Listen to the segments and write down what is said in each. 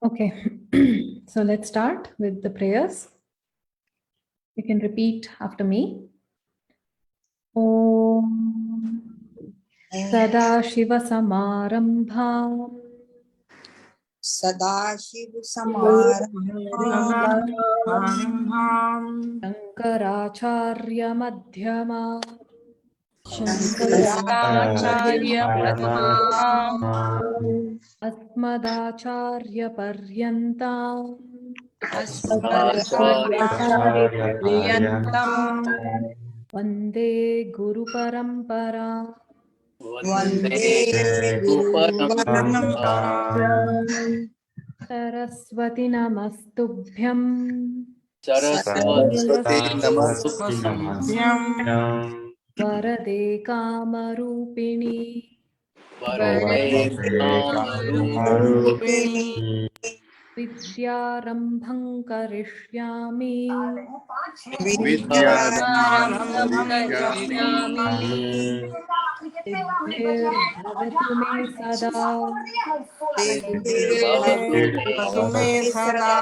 Okay, so let's start with the prayers. You can repeat after me. Om Sadashiva-samarambham Sadashiva-samarambham Shankaracharya-madhyamam Shankaracharya-madhyamam Asmadacharya-paryantam Asmadacharya-paryantam Vande Guru-parampara Vande Guru-paramparam Saraswati Namastubhyam Saraswati Namastuभ्यं Varade Kamarupini Varade Kamarupini Vidyarambham karishyami Vidyarambham karishyami Siddhir-bhavatu me sada Siddhir-bhavatu me sada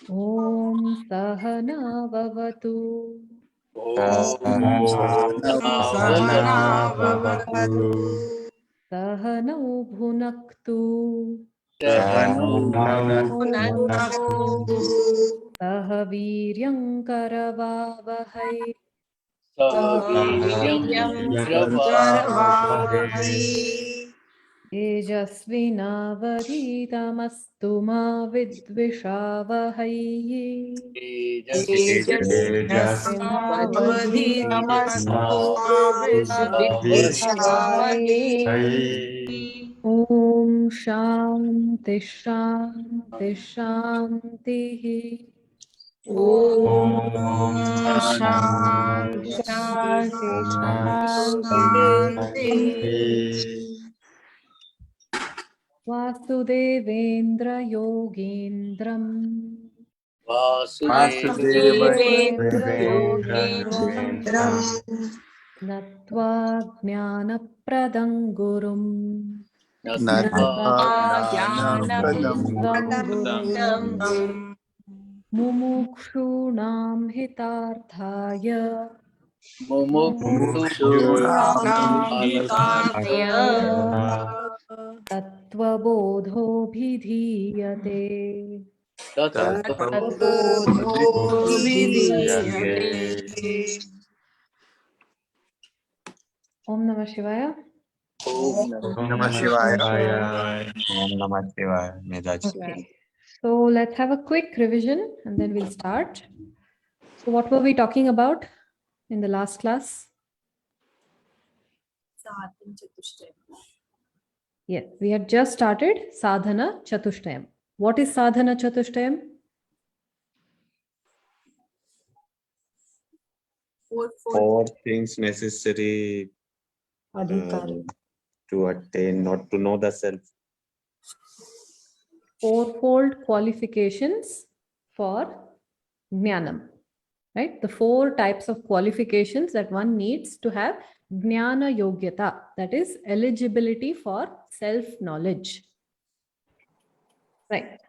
Om Sahana Vavatu Sahana Vavatu Sahana Bhunaktu Sahana Bhunaktu Saha Viryam Karavavahai Sahaviryam Karavavahai Tejasvinavadhitamastu ma vidvishavahai Tejasvinavadhitamastu ma vidvishavahai Om Shanti Shanti Shanti Om Shanti Shanti Shanti Vasudevendra Yogendram Vasudevendra Yogendram Natva Jnanapradam Gurum Jnanapradam Mumukshunam Hitarthaya Tattva Bodho Bhidhiyate Om Namah Shivaya. Om Namah Shivaya. Om Namah Shivaya. Okay, so let's have a quick revision and then we'll start. So what were we talking about in the last class? Yes, we had just started Sadhana Chatushtayam. What is Sadhana Chatushtayam? Four things necessary to attain, not to know the self. Fourfold qualifications for Jnanam. Right? The four types of qualifications that one needs to have Jnana Yogyata, that is eligibility for self-knowledge. Right.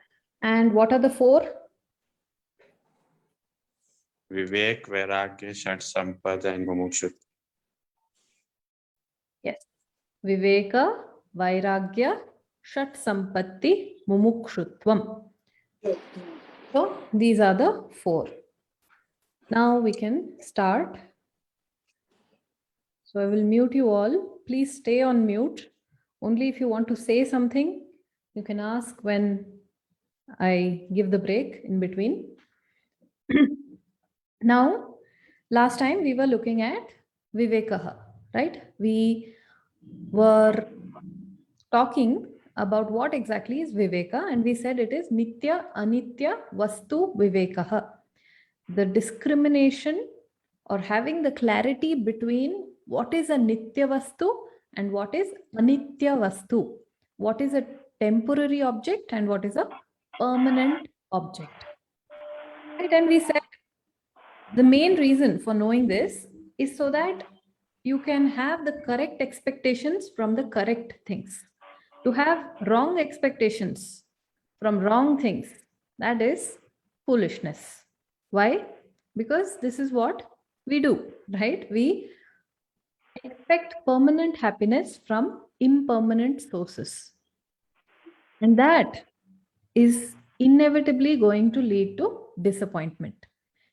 And what are the four? Vivek, Vairagya, Shat Sampada and Mumukshu. Yes. Viveka, Vairagya, Shat Sampatti, Mumukshutvam. So these are the four. Now we can start. So I will mute you all. Please stay on mute. Only if you want to say something, you can ask when I give the break in between. Now, last time we were looking at Vivekaha, right? We were talking about what exactly is Viveka, and we said it is Nitya Anitya Vastu Vivekaha. The discrimination or having the clarity between what is a Nitya Vastu and what is Anitya Vastu. What is a temporary object and what is a permanent object. Right? And we said the main reason for knowing this is so that you can have the correct expectations from the correct things. To have wrong expectations from wrong things, that is foolishness. Why? Because this is what we do, right? We expect permanent happiness from impermanent sources. And that is inevitably going to lead to disappointment.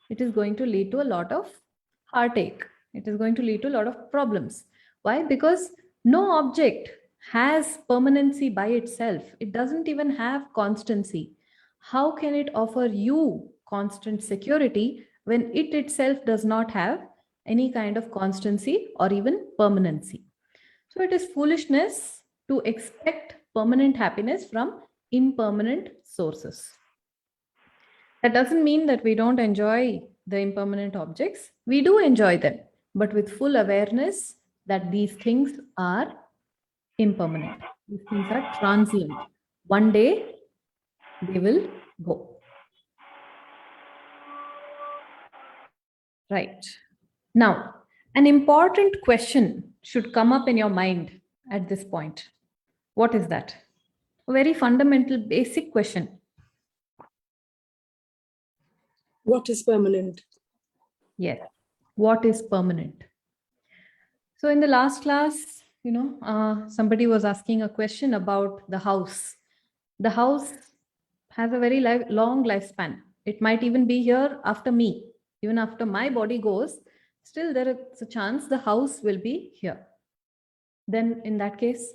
It is going to lead to a lot of heartache. It is going to lead to a lot of problems. Why? Because no object has permanency by itself. It doesn't even have constancy. How can it offer you constant security when it itself does not have any kind of constancy or even permanency? So it is foolishness to expect permanent happiness from impermanent sources. That doesn't mean that we don't enjoy the impermanent objects. We do enjoy them, but with full awareness that these things are impermanent. These things are transient. One day they will go. Right. Now, an important question should come up in your mind at this point. What is that? A very fundamental, basic question. What is permanent? Yes. What is permanent? So in the last class, somebody was asking a question about the house. The house has a very long lifespan. It might even be here after me. Even after my body goes, still there is a chance the house will be here. Then in that case,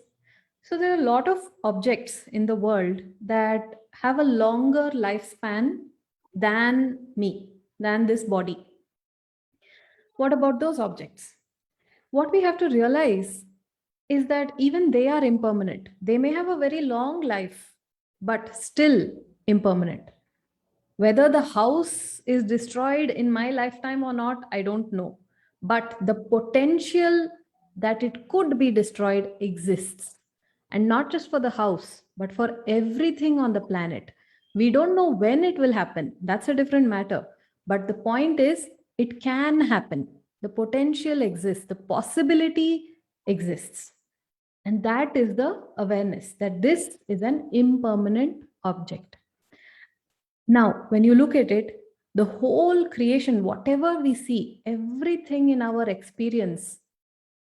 so there are a lot of objects in the world that have a longer lifespan than me, than this body. What about those objects? What we have to realize is that even they are impermanent. They may have a very long life, but still impermanent. Whether the house is destroyed in my lifetime or not, I don't know. But the potential that it could be destroyed exists. And not just for the house, but for everything on the planet. We don't know when it will happen. That's a different matter. But the point is, it can happen. The potential exists. The possibility exists. And that is the awareness that this is an impermanent object. Now, when you look at it, the whole creation, whatever we see, everything in our experience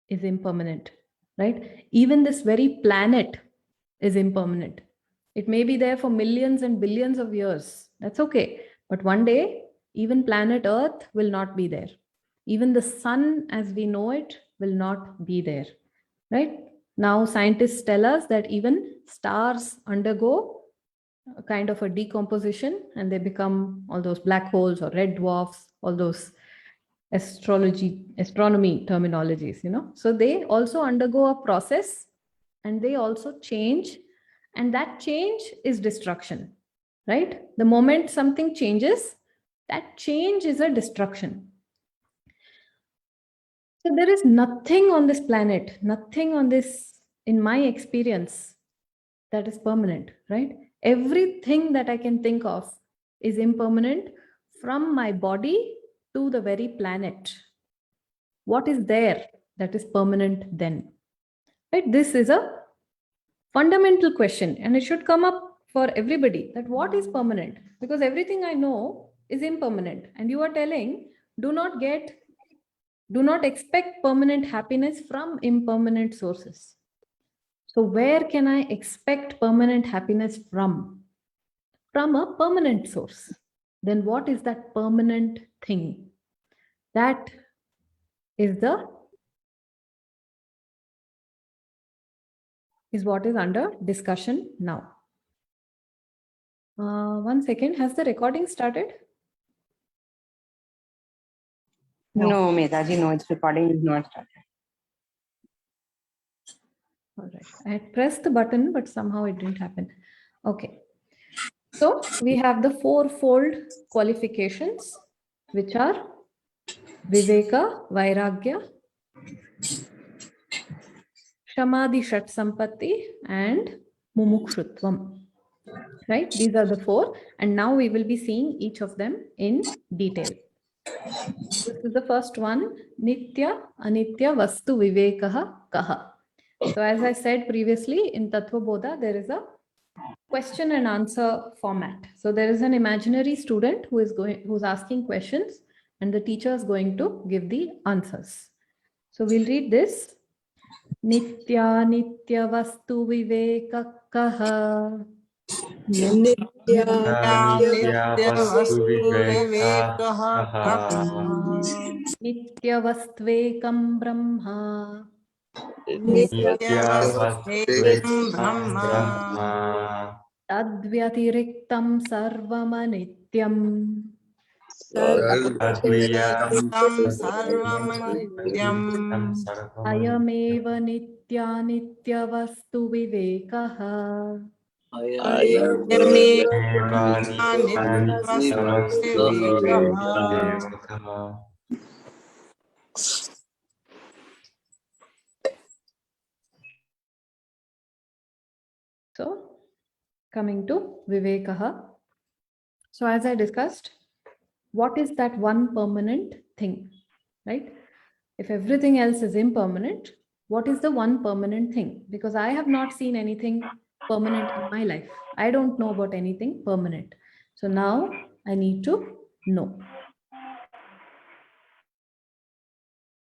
is impermanent, right? Even this very planet is impermanent. It may be there for millions and billions of years. That's okay. But one day, even planet Earth will not be there. Even the sun as we know it will not be there, right? Now, scientists tell us that even stars undergo a kind of a decomposition and they become all those black holes or red dwarfs, all those astronomy terminologies, So they also undergo a process and they also change. And that change is destruction, right? The moment something changes, that change is a destruction. So there is nothing on this planet, nothing on this, in my experience, that is permanent, right? Everything that I can think of is impermanent from my body to the very planet. What is there that is permanent then? Right? This is a fundamental question and it should come up for everybody that what is permanent? Because everything I know is impermanent. And you are telling, do not expect permanent happiness from impermanent sources. So where can I expect permanent happiness from? From a permanent source. Then what is that permanent thing? That is what is under discussion now. 1 second, has the recording started? No, Metaji, no, its recording is not started. All right. I had pressed the button, but somehow it didn't happen. Okay. So we have the fourfold qualifications, which are Viveka, Vairagya, Shamadhi Shat Sampatti, and Mumukshutvam. Right? These are the four. And now we will be seeing each of them in detail. This is the first one. Nitya, Anitya, Vastu, Vivekaha, Kaha. So as I said previously, in Tattva Bodha, there is a question and answer format. So there is an imaginary student who's asking questions, and the teacher is going to give the answers. So we'll read this. Nitya Nitya Vastu Vivekakaha. Nitya Nitya-vastu vivekah Nityavastvekam Brahma. nityavastekam brahma Brahma Tadvyatiriktam sarvamanityam. tadvyatiriktam sarvamanityam Ayameva nitya nityavastu vivekaha. ayame nityavastu vivekah. So coming to vivekaha. So as I discussed, what is that one permanent thing, right? If everything else is impermanent, what is the one permanent thing? Because I have not seen anything permanent in my life. I don't know about anything permanent. So now I need to know.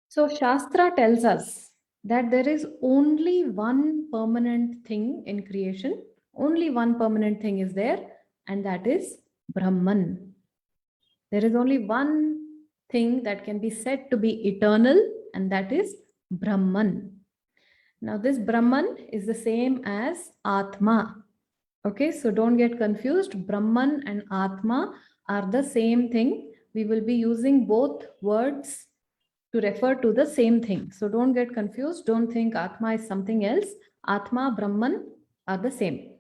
So Shastra tells us that there is only one permanent thing in creation. Only one permanent thing is there, and that is Brahman. There is only one thing that can be said to be eternal, and that is Brahman. Now this Brahman is the same as Atma. Okay, so don't get confused. Brahman and Atma are the same thing. We will be using both words to refer to the same thing. So don't get confused. Don't think Atma is something else. Atma, Brahman are the same.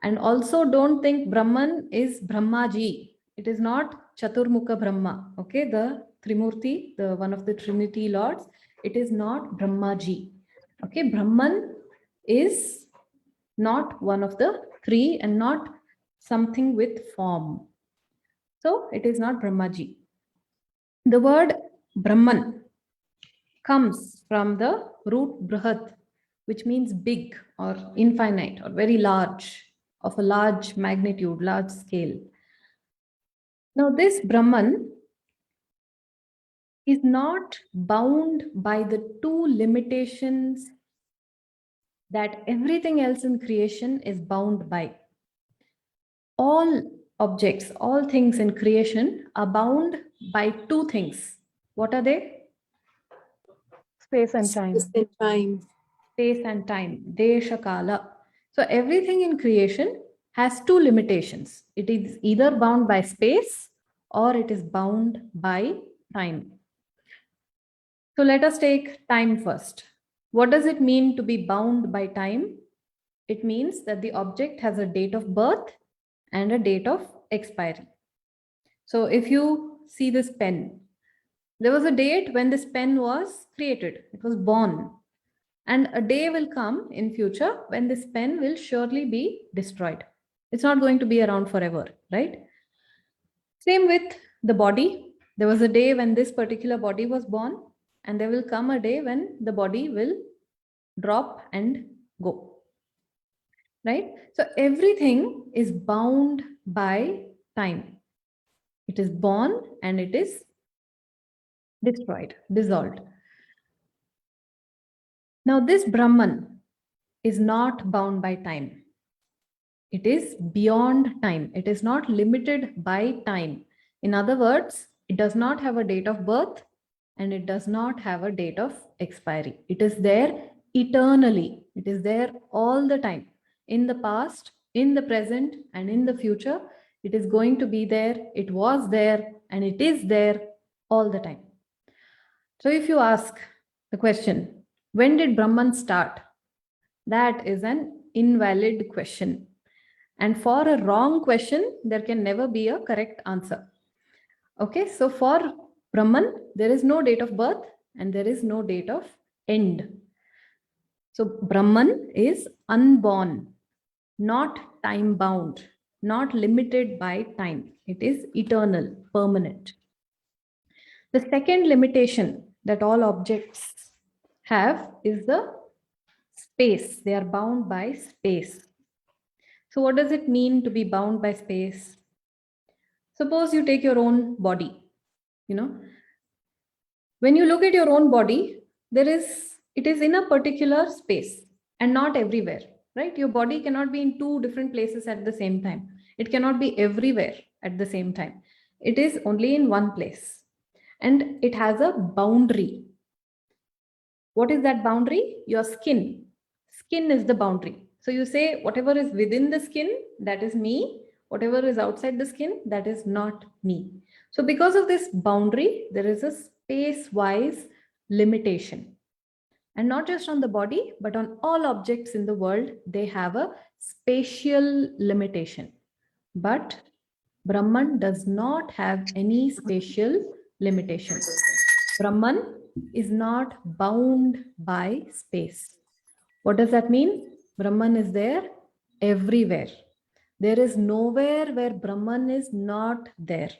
And also don't think Brahman is Brahmaji. It is not Chaturmukha Brahma. Okay, the Trimurti, the one of the Trinity Lords, it is not Brahmaji. Okay, Brahman is not one of the three and not something with form. So it is not Brahmaji. The word Brahman comes from the root Brahat, which means big or infinite or very large, of a large magnitude, large scale. Now this Brahman is not bound by the two limitations that everything else in creation is bound by. All objects, all things in creation are bound by two things. What are they? Space and time. Space and time, desha kala. So everything in creation has two limitations. It is either bound by space or it is bound by time. So let us take time first. What does it mean to be bound by time? It means that the object has a date of birth and a date of expiry. So if you see this pen, there was a date when this pen was created, it was born. And a day will come in future when this pen will surely be destroyed. It's not going to be around forever, right? Same with the body. There was a day when this particular body was born, and there will come a day when the body will drop and go, right? So everything is bound by time. It is born and it is destroyed, dissolved. Now this Brahman is not bound by time. It is beyond time. It is not limited by time. In other words, it does not have a date of birth and it does not have a date of expiry. It is there eternally. It is there all the time. In the past, in the present, and in the future, it is going to be there. It was there and it is there all the time. So if you ask the question, when did Brahman start? That is an invalid question. And for a wrong question, there can never be a correct answer. Okay, so for Brahman, there is no date of birth and there is no date of end. So Brahman is unborn, not time bound, not limited by time. It is eternal, permanent. The second limitation that all objects have is the space. They are bound by space. So what does it mean to be bound by space? Suppose you take your own body, you know, when you look at your own body, it is in a particular space and not everywhere, right? Your body cannot be in two different places at the same time. It cannot be everywhere at the same time. It is only in one place and it has a boundary. What is that boundary? Your skin. Skin is the boundary. So you say whatever is within the skin, that is me. Whatever is outside the skin, that is not me. So because of this boundary, there is a space-wise limitation. And not just on the body, but on all objects in the world, they have a spatial limitation. But Brahman does not have any spatial limitation. Brahman is not bound by space. What does that mean? Brahman is there everywhere. There is nowhere where Brahman is not there.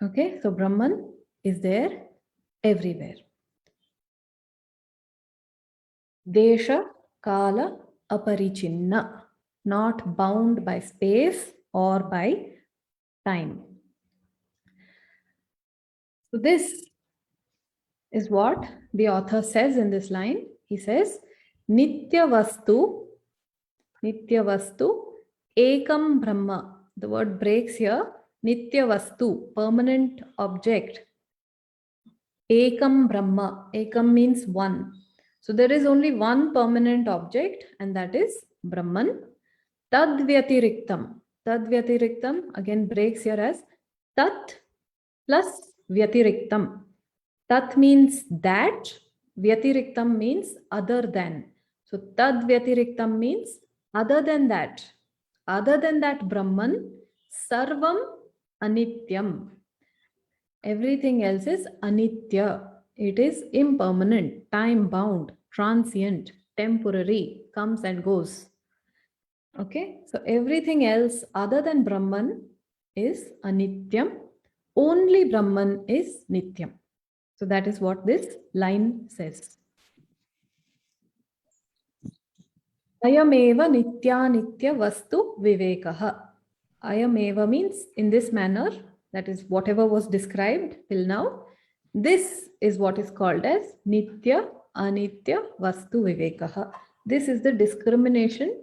Okay, so Brahman is there everywhere. Desha Kala Aparichinna, not bound by space or by time. So this is what the author says in this line. He says, Nitya Vastu, Ekam Brahma. The word breaks here. Nitya Vastu, permanent object. Ekam Brahma. Ekam means one. So there is only one permanent object, and that is Brahman. Tad Vyatiriktam. Tad Vyatiriktam again breaks here as Tat plus Vyatiriktam. Tat means that, Vyatiriktam means other than. So Tad Vyatiriktam means other than that. Other than that Brahman, Sarvam Anityam. Everything else is Anitya. It is impermanent, time bound, transient, temporary, comes and goes. Okay, so everything else other than Brahman is Anityam. Only Brahman is Nityam. So that is what this line says. Ayameva nitya nitya vastu vivekaha. Ayameva means in this manner, that is whatever was described till now. This is what is called as nitya anitya vastu vivekaha. This is the discrimination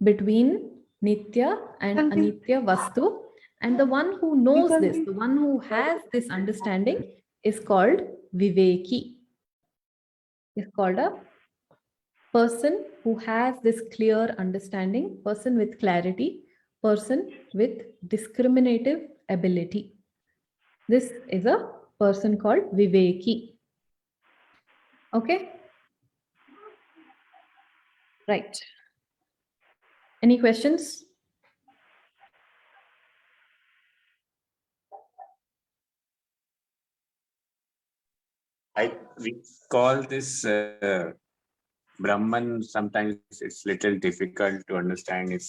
between nitya and anitya vastu. And the one who knows this, the one who has this understanding is called Viveki. Is called a person who has this clear understanding, person with clarity, person with discriminative ability. This is a person called Viveki. Okay? Right. Any questions? We call this Brahman. Sometimes it's little difficult to understand if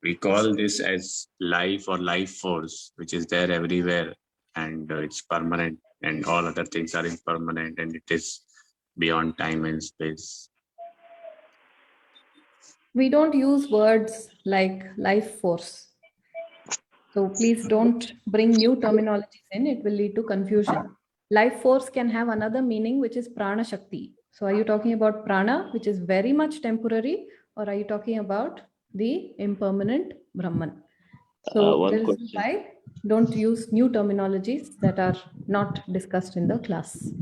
we call this as life or life force, which is there everywhere and it's permanent, and all other things are impermanent, and it is beyond time and space. We don't use words like life force. So please don't bring new terminologies in, it will lead to confusion. Life force can have another meaning, which is prana shakti. So are you talking about prana, which is very much temporary, or are you talking about the impermanent Brahman? So this is why don't use new terminologies that are not discussed in the class.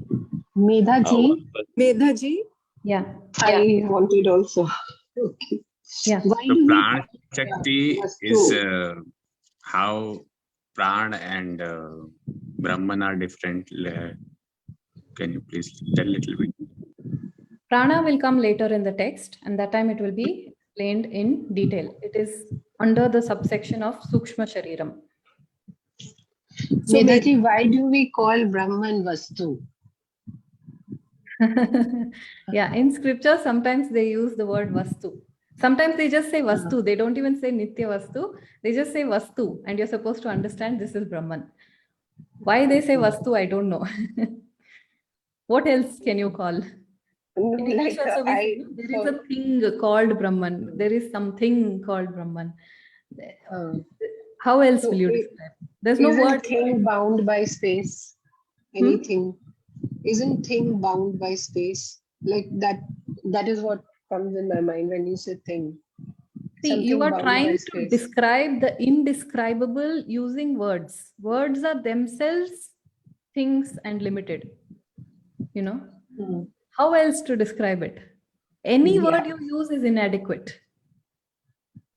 Medhaji, Medhaji, Yeah. I wanted also. Okay. Yeah. Why So do we Prana Shakti is Vastu? how Pran and Brahman are different. Can you please tell a little bit? Prana will come later in the text, and that time it will be explained in detail. It is under the subsection of Sukshma Shariram. Medhaji, why do we call Brahman Vastu? Yeah, in scripture, sometimes they use the word Vastu. Sometimes they just say Vastu. They don't even say Nitya Vastu. They just say Vastu, and you're supposed to understand this is Brahman. Why they say Vastu, I don't know. What else can you call? In English Like also we say, no, there is a thing called Brahman. There is something called Brahman. How else So will you it- describe? There's no isn't word. thing bound by space? Anything? Isn't thing bound by space? Like that. That is what comes in my mind when you say thing. See, you Something are bound trying by to space. describe the indescribable using words. Words are themselves things and limited. You know, Hmm. how else to describe it? Any Yeah. word you use is inadequate.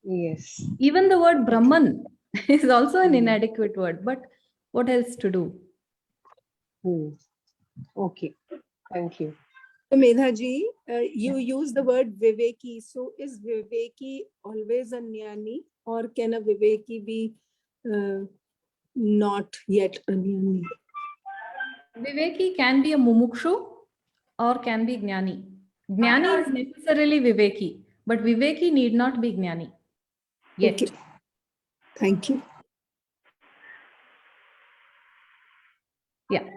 Yes. Even the word Brahman is also an Hmm. inadequate word. But what else to do? Okay. Thank you. So, Medhaji, you use the word Viveki. So, is Viveki always a jnani, or can a Viveki be not yet a jnani? Viveki can be a mumukshu or can be Gnani. Gnani is necessarily Viveki, but Viveki need not be Gnani yet. Okay. Thank you. Yeah.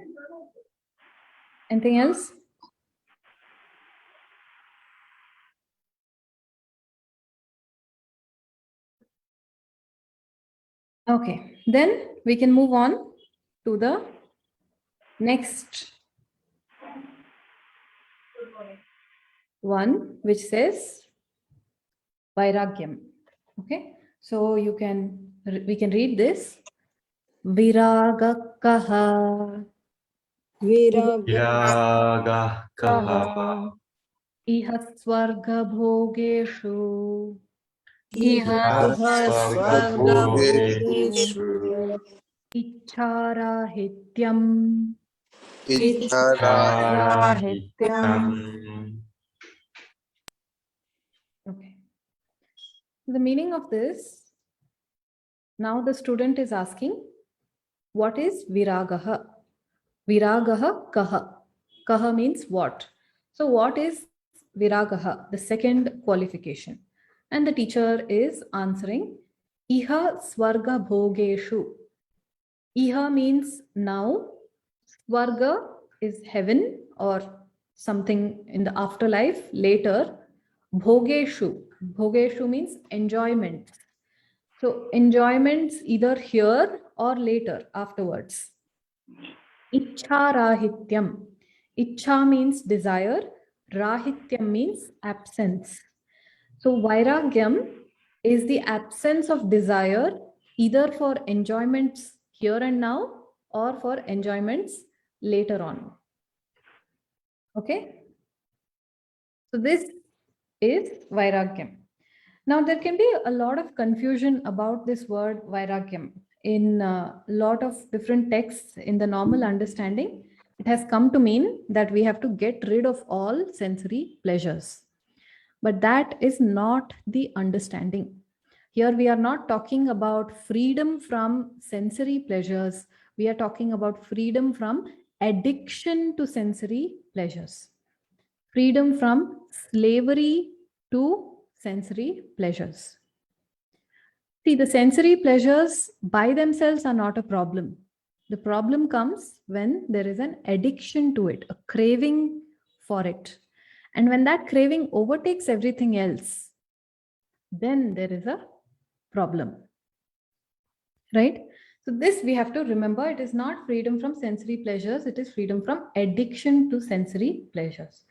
Anything else? Okay, then we can move on to the next one, which says Vairagyam. Okay, so we can read this. Viragakaha Viraga. Viragah iha swarga bhogeshu इह स्वर्गभोगेषु icharahityam. इच्छाराहित्यम् Okay. The meaning of this, now the student is asking, what is viragaha? Viragaha kaha. Kaha means what? So what is viragaha? The second qualification. And the teacher is answering, iha swarga bhogeshu. Iha means now. Swarga is heaven or something in the afterlife later. Bhogeshu. Bhogeshu means enjoyment. So enjoyments either here or later afterwards. Ichha rahityam. Ichha means desire. Rahityam means absence. So vairagyam is the absence of desire either for enjoyments here and now or for enjoyments later on. Okay. So this is vairagyam. Now, there can be a lot of confusion about this word vairagyam. In a lot of different texts, in the normal understanding, it has come to mean that we have to get rid of all sensory pleasures. But that is not the understanding. Here, we are not talking about freedom from sensory pleasures. We are talking about freedom from addiction to sensory pleasures. Freedom from slavery to sensory pleasures. See, the sensory pleasures by themselves are not a problem. The problem comes when there is an addiction to it, a craving for it. And when that craving overtakes everything else, then there is a problem. Right? So, this we have to remember, it is not freedom from sensory pleasures, it is freedom from addiction to sensory pleasures.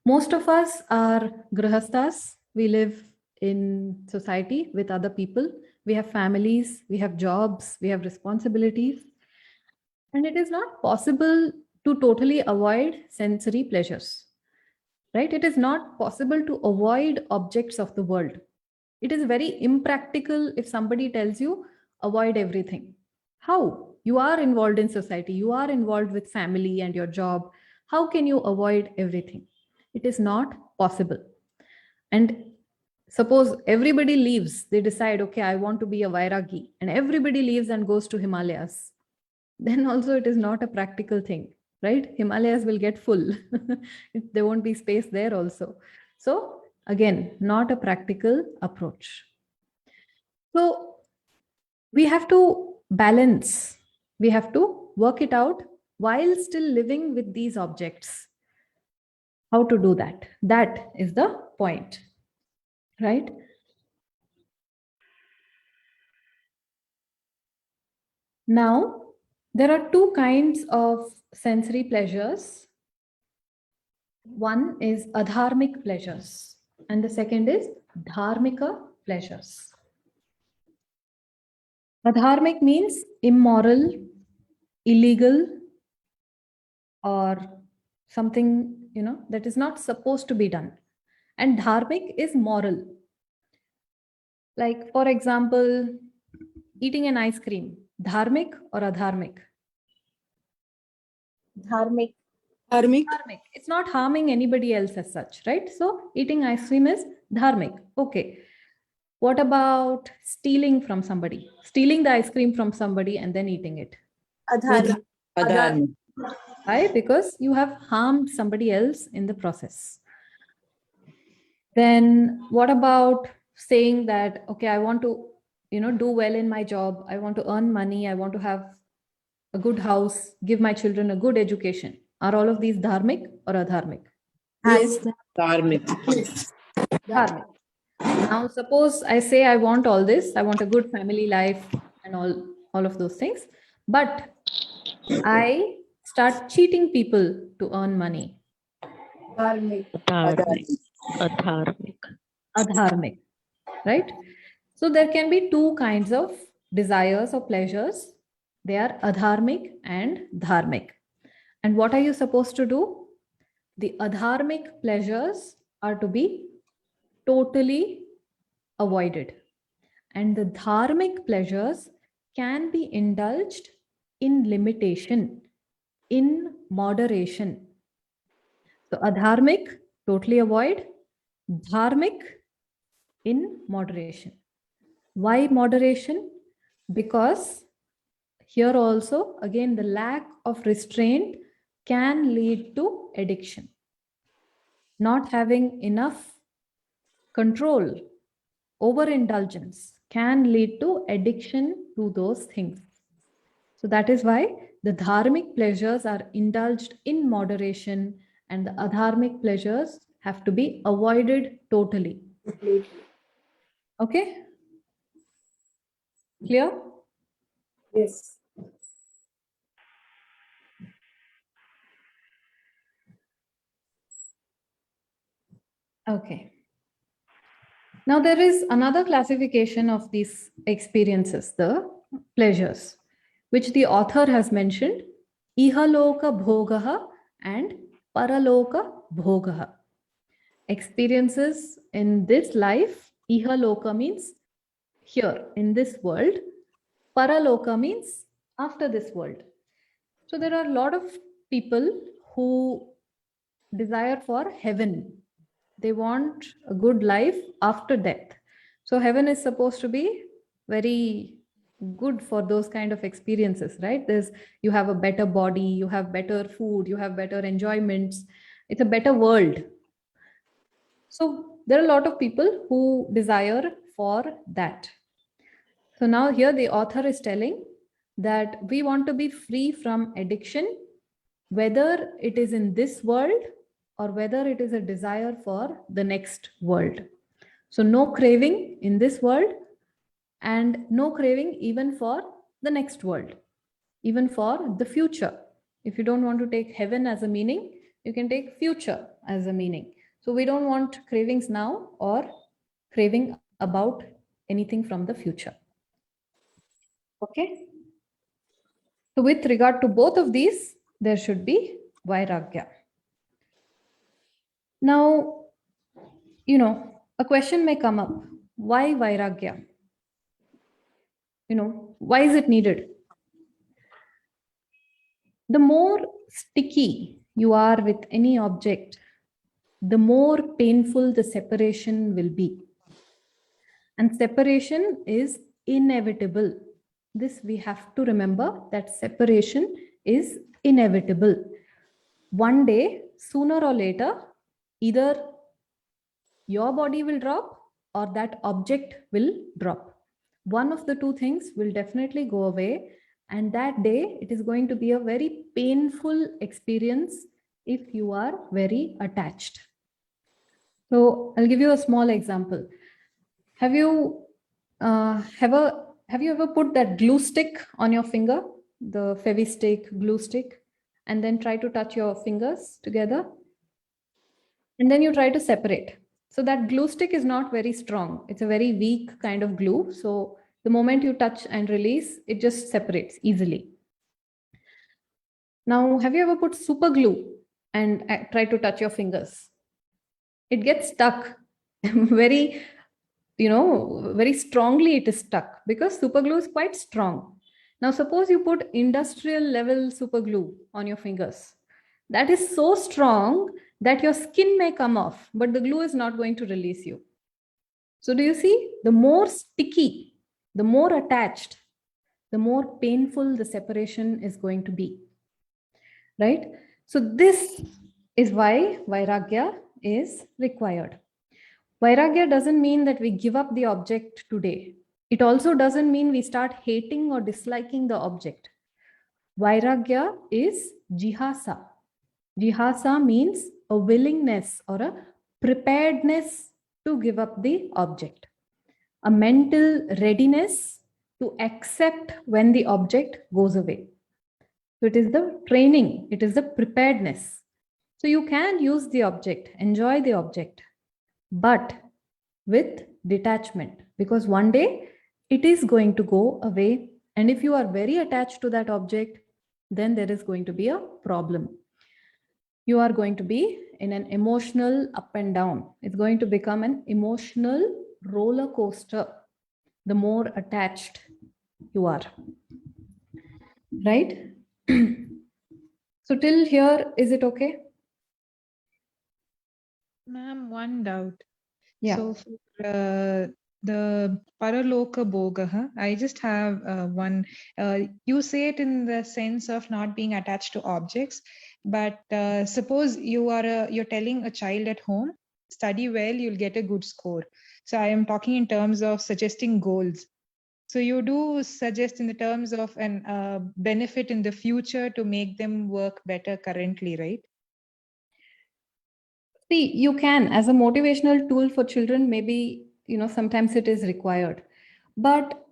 Most of us are grihasthas. We live in society with other people. We have families, we have jobs, we have responsibilities. And it is not possible to totally avoid sensory pleasures, right? It is not possible to avoid objects of the world. It is very impractical if somebody tells you, avoid everything. How? You are involved in society, you are involved with family and your job. How can you avoid everything? It is not possible. And suppose everybody leaves, they decide, okay, I want to be a Vairagi, and everybody leaves and goes to Himalayas. Then also it is not a practical thing, right? Himalayas will get full. There won't be space there also. So again, not a practical approach. So we have to balance, we have to work it out while still living with these objects. how to do that. That is the point, right? Now, there are two kinds of sensory pleasures. One is adharmic pleasures, and the second is dharmika pleasures. Adharmic means immoral, illegal, or something, that is not supposed to be done. And dharmic is moral. Like, for example, eating an ice cream, dharmic or adharmic? Dharmic. Dharmic. Dharmic. It's not harming anybody else as such, right? So eating ice cream is dharmic. Okay. What about stealing from somebody? Stealing the ice cream from somebody and then eating it. Adharmic. Adharmic. Why? Because you have harmed somebody else in the process. Then what about saying that, okay, I want to, do well in my job. I want to earn money. I want to have a good house, give my children a good education. Are all of these dharmic or adharmic? Yes. Dharmic. Dharmic. Now, suppose I say I want all this, I want a good family life and all of those things, but I start cheating people to earn money. Dharmic. Adharmic, right? So there can be two kinds of desires or pleasures. They are adharmic and dharmic. And what are you supposed to do? The adharmic pleasures are to be totally avoided. And the dharmic pleasures can be indulged in limitation, in moderation. So adharmic, totally avoid. Dharmic, in moderation. Why moderation? Because here also, again, the lack of restraint can lead to addiction. Not having enough control, overindulgence can lead to addiction to those things. So that is why the dharmic pleasures are indulged in moderation and the adharmic pleasures have to be avoided totally. Okay? Clear? Yes. Okay. Now there is another classification of these experiences, the pleasures, which the author has mentioned, ihaloka bhogaha and paraloka bhogaha. Experiences in this life, ihaloka means here in this world, paraloka means after this world. So there are a lot of people who desire for heaven. They want a good life after death. So heaven is supposed to be very good for those kind of experiences, right? You have a better body, you have better food, you have better enjoyments. It's a better world. So there are a lot of people who desire for that. So now here the author is telling that we want to be free from addiction, whether it is in this world or whether it is a desire for the next world. So no craving in this world and no craving even for the next world, even for the future. If you don't want to take heaven as a meaning, you can take future as a meaning. So we don't want cravings now or craving about anything from the future. Okay. So with regard to both of these, there should be vairagya. Now, a question may come up. Why vairagya? Why is it needed? The more sticky you are with any object, the more painful the separation will be. And separation is inevitable. This we have to remember, that separation is inevitable. One day, sooner or later, either your body will drop or that object will drop. One of the two things will definitely go away, and that day it is going to be a very painful experience if you are very attached. So I'll give you a small example. Have you ever put that glue stick on your finger, the Fevi-Stick glue stick, and then try to touch your fingers together? And then you try to separate. So that glue stick is not very strong. It's a very weak kind of glue. So the moment you touch and release, it just separates easily. Now, have you ever put super glue and try to touch your fingers? It gets stuck very, very strongly. It is stuck because super glue is quite strong. Now, suppose you put industrial level super glue on your fingers. That is so strong that your skin may come off, but the glue is not going to release you. So do you see? The more sticky, the more attached, the more painful the separation is going to be. Right? So this is why Vairagya is required. Vairagya doesn't mean that we give up the object today. It also doesn't mean we start hating or disliking the object. Vairagya is jihasa. Jihasa means a willingness or a preparedness to give up the object, a mental readiness to accept when the object goes away. So it is the training, it is the preparedness. So you can use the object, enjoy the object, but with detachment, because one day it is going to go away. And if you are very attached to that object, then there is going to be a problem. You are going to be in an emotional up and down. It's going to become an emotional roller coaster the more attached you are. Right? So till here, is it okay? Ma'am, one doubt. Yeah. So for the Paraloka Bhogaha, I just have one. You say it in the sense of not being attached to objects, but suppose you're telling a child at home, study well, you'll get a good score. So I am talking in terms of suggesting goals. So you do suggest in the terms of an benefit in the future to make them work better currently, right? See, you can, as a motivational tool for children, maybe, sometimes it is required. But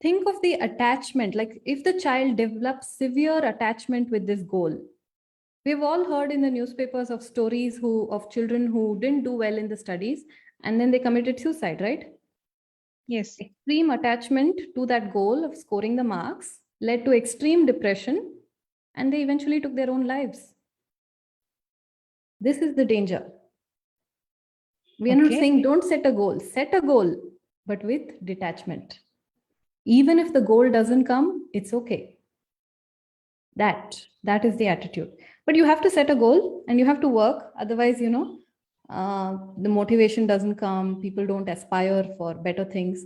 think of the attachment, like if the child develops severe attachment with this goal. We've all heard in the newspapers of stories of children who didn't do well in the studies and then they committed suicide, right? Yes. Extreme attachment to that goal of scoring the marks led to extreme depression and they eventually took their own lives. This is the danger. We are not saying don't set a goal, but with detachment. Even if the goal doesn't come, it's okay. That is the attitude. But you have to set a goal and you have to work. Otherwise, the motivation doesn't come. People don't aspire for better things.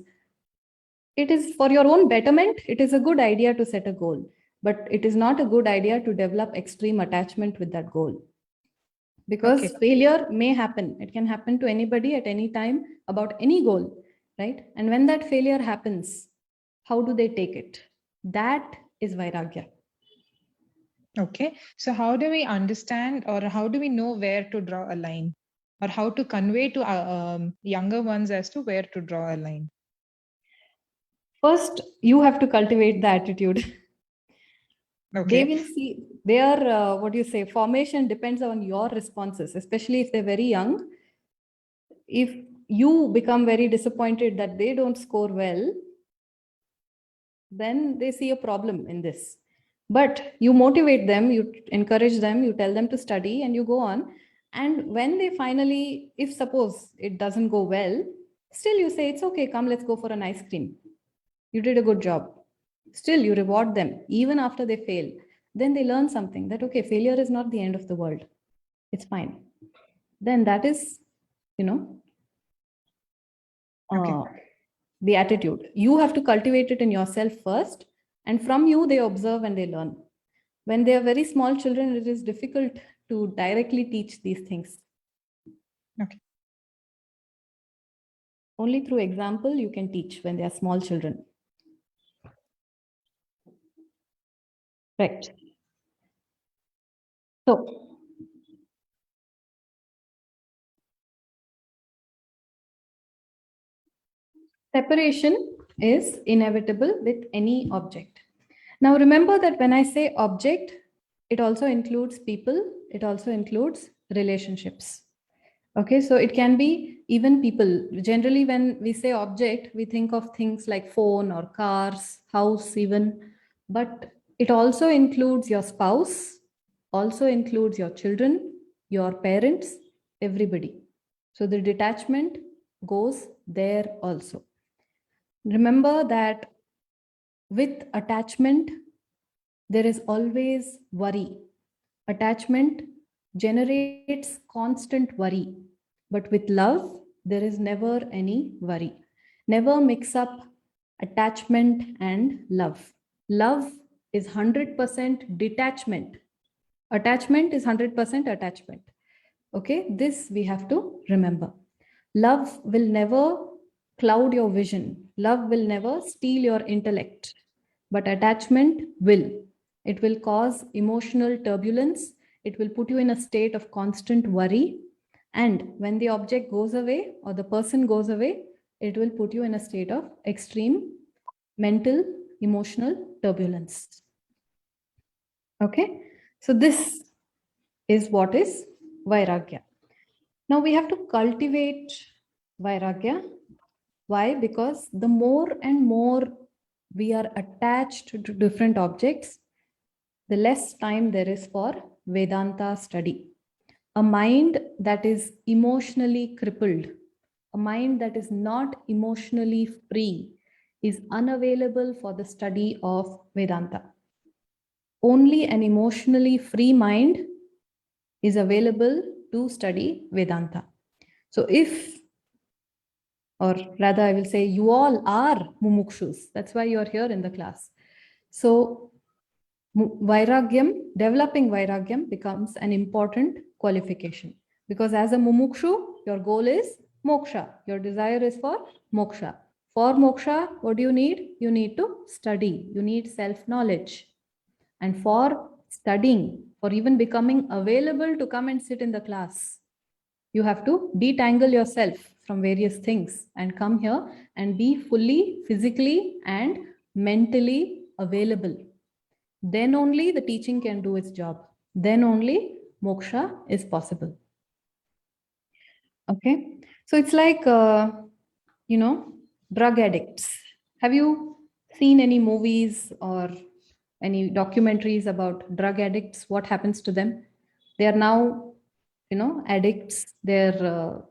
It is for your own betterment. It is a good idea to set a goal, but it is not a good idea to develop extreme attachment with that goal. Because failure may happen. It can happen to anybody at any time about any goal, right? And when that failure happens, how do they take it? That is Vairagya. Okay. So how do we understand or how do we know where to draw a line or how to convey to younger ones as to where to draw a line? First, you have to cultivate the attitude. Okay. They will see their, formation depends on your responses, especially if they're very young. If you become very disappointed that they don't score well, then they see a problem in this. But you motivate them, you encourage them, you tell them to study and you go on. And when they finally, if suppose it doesn't go well, still you say, it's okay, come, let's go for an ice cream. You did a good job. Still you reward them, even after they fail. Then they learn something that, okay, failure is not the end of the world. It's fine. Then that is, the attitude. You have to cultivate it in yourself first. And from you, they observe and they learn. When they are very small children, it is difficult to directly teach these things. Okay. Only through example you can teach when they are small children. Right. So Separation is inevitable with any object. Now remember that when I say object, it also includes people, it also includes relationships. Okay, so it can be even people. Generally, when we say object, we think of things like phone or cars, house, even. But it also includes your spouse, also includes your children, your parents, everybody. So the detachment goes there also. Remember that with attachment, there is always worry. Attachment generates constant worry. But with love, there is never any worry. Never mix up attachment and love. Love is 100% detachment. Attachment is 100% attachment. Okay, this we have to remember. Love will never cloud your vision. Love will never steal your intellect. But attachment will. It will cause emotional turbulence. It will put you in a state of constant worry. And when the object goes away or the person goes away, it will put you in a state of extreme mental, emotional turbulence. Okay, so this is what is Vairagya. Now we have to cultivate Vairagya. Why? Because the more and more we are attached to different objects, the less time there is for Vedanta study. A mind that is emotionally crippled, a mind that is not emotionally free, is unavailable for the study of Vedanta. Only an emotionally free mind is available to study Vedanta. So if, or rather I will say you all are mumukshus, that's why you're here in the class. So Vairagyam, developing Vairagyam becomes an important qualification, because as a mumukshu, your goal is moksha. Your desire is for moksha. For moksha, what do you need? You need to study. You need self-knowledge. And for studying, for even becoming available to come and sit in the class, you have to detangle yourself from various things and come here and be fully physically and mentally available. Then only the teaching can do its job. Then only moksha is possible. Okay, so it's like, drug addicts. Have you seen any movies or any documentaries about drug addicts? What happens to them? They are now, addicts. They're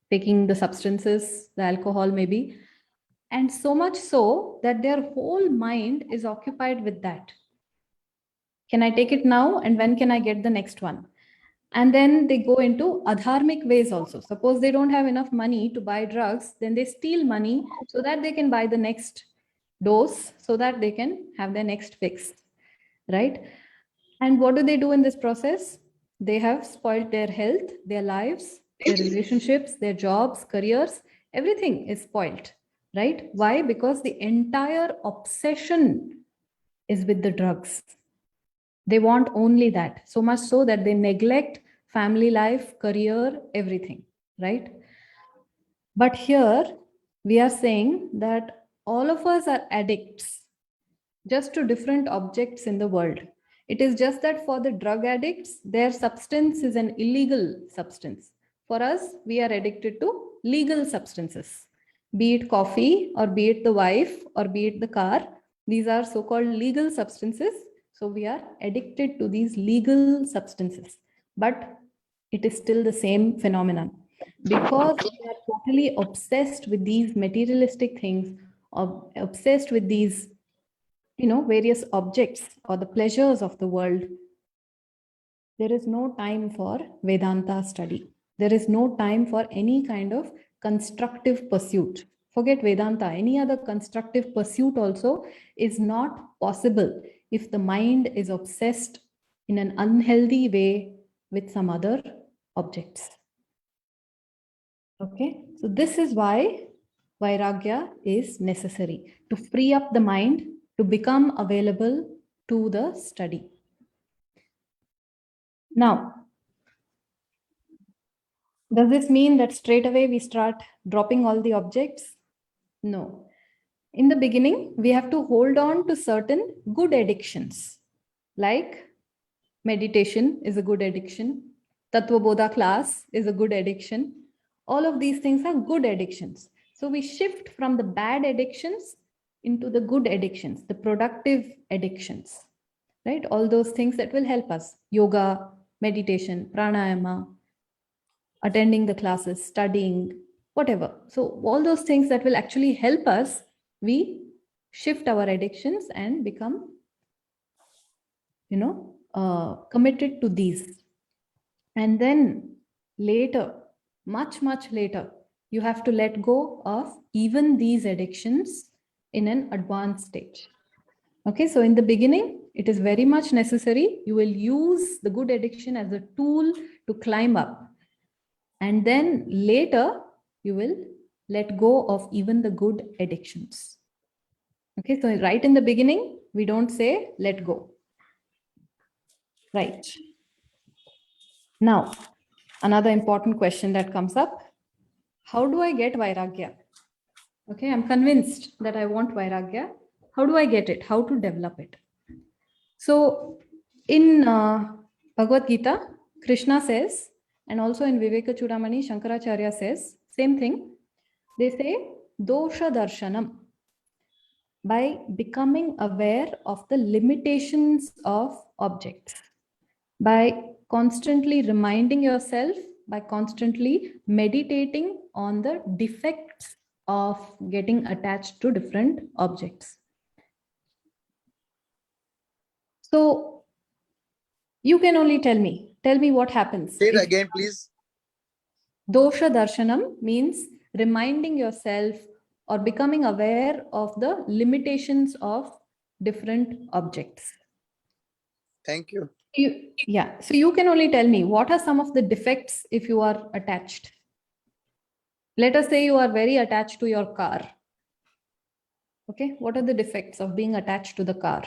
taking the substances, the alcohol maybe, and so much so that their whole mind is occupied with that. Can I take it now? And when can I get the next one? And then they go into adharmic ways also. Suppose they don't have enough money to buy drugs, then they steal money so that they can buy the next dose, so that they can have their next fix, right? And what do they do in this process? They have spoiled their health, their lives, their relationships, their jobs, careers, everything is spoiled, right? Why? Because the entire obsession is with the drugs. They want only that, so much so that they neglect family life, career, everything, right? But here we are saying that all of us are addicts, just to different objects in the world. It is just that for the drug addicts, their substance is an illegal substance. For us, we are addicted to legal substances, be it coffee or be it the wife or be it the car. These are so-called legal substances. So we are addicted to these legal substances, but it is still the same phenomenon, because we are totally obsessed with these materialistic things, or obsessed with these various objects or the pleasures of the world. There is no time for Vedanta study. There is no time for any kind of constructive pursuit. Forget Vedanta, any other constructive pursuit also is not possible if the mind is obsessed in an unhealthy way with some other objects. Okay, so this is why Vairagya is necessary, to free up the mind, to become available to the study. Now, does this mean that straight away we start dropping all the objects? No. In the beginning, we have to hold on to certain good addictions, like meditation is a good addiction, Tattva Bodha class is a good addiction. All of these things are good addictions. So we shift from the bad addictions into the good addictions, the productive addictions, right? All those things that will help us: yoga, meditation, pranayama, attending the classes, studying, whatever. So all those things that will actually help us, we shift our addictions and become, committed to these. And then later, much, much later, you have to let go of even these addictions in an advanced stage. Okay, so in the beginning, it is very much necessary. You will use the good addiction as a tool to climb up. And then later, you will let go of even the good addictions. Okay, so right in the beginning, we don't say let go. Right. Now, another important question that comes up: how do I get Vairagya? Okay, I'm convinced that I want Vairagya. How do I get it? How to develop it? So, in Bhagavad Gita, Krishna says, and also in Viveka Chudamani, Shankaracharya says, same thing. They say, dosha darshanam. By becoming aware of the limitations of objects, by constantly reminding yourself, by constantly meditating on the defects of getting attached to different objects. So you can only tell me what happens. Say it again, please. Dosha darshanam means reminding yourself or becoming aware of the limitations of different objects. Thank you. So you can only tell me what are some of the defects if you are attached. Let us say you are very attached to your car. Okay, what are the defects of being attached to the car?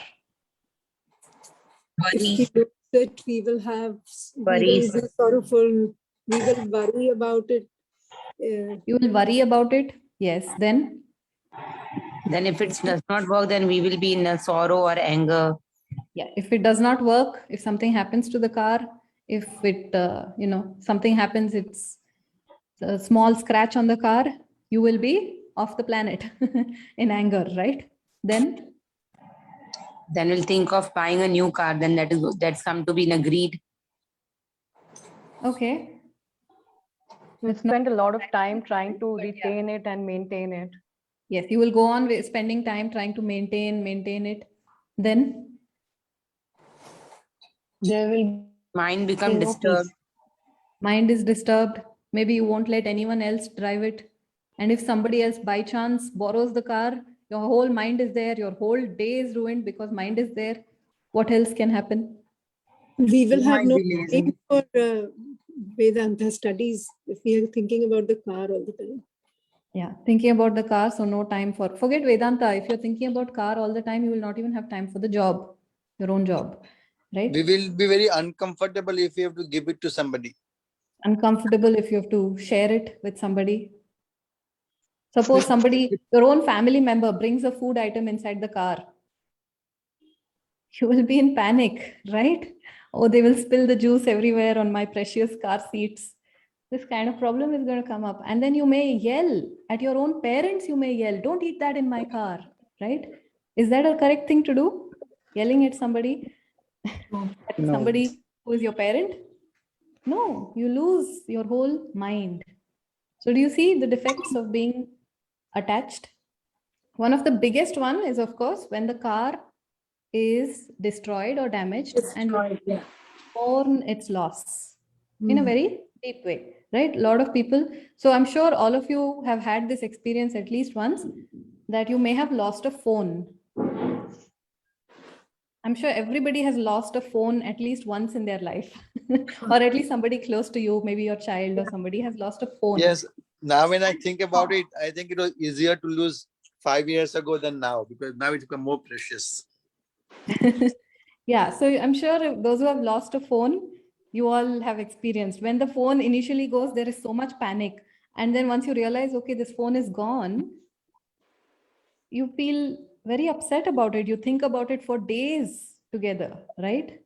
If we lose it, we will be sorrowful. We will worry about it. You will worry about it. Yes. Then if it does not work, then we will be in a sorrow or anger. Yeah, if it does not work, if something happens to the car, if it, something happens, it's a small scratch on the car, you will be off the planet in anger, right? Then we'll think of buying a new car. Then that's come to be in a greed. Okay. We'll spend a lot of time trying to retain it and maintain it. Yes, you will go on spending time trying to maintain it. Then There will mind become disturbed. Mind is disturbed. Maybe you won't let anyone else drive it. And if somebody else by chance borrows the car, your whole mind is there. Your whole day is ruined because mind is there. What else can happen? We will have no time for Vedanta studies if we are thinking about the car all the time. Yeah, thinking about the car, so no time for, forget Vedanta. If you're thinking about car all the time, you will not even have time for the job, your own job, right? We will be very uncomfortable if you have to give it to somebody. Uncomfortable if you have to share it with somebody. Suppose somebody, your own family member brings a food item inside the car. You will be in panic, right? Oh, they will spill the juice everywhere on my precious car seats. This kind of problem is going to come up. And then you may yell at your own parents. You may yell, don't eat that in my car, right? Is that a correct thing to do? Yelling at somebody? No. Somebody who is your parent? No, you lose your whole mind. So do you see the defects of being attached? One of the biggest one is, of course, when the car is destroyed or damaged and mourn its loss in a very deep way, right? A lot of people. So I'm sure all of you have had this experience at least once, that you may have lost a phone. I'm sure everybody has lost a phone at least once in their life, or at least somebody close to you, maybe your child or somebody has lost a phone. Yes. Now when I think about it, I think it was easier to lose 5 years ago than now, because now it's become more precious. Yeah, so I'm sure those who have lost a phone, you all have experienced. When the phone initially goes, there is so much panic. And then once you realize, okay, this phone is gone, you feel very upset about it. You think about it for days together, right?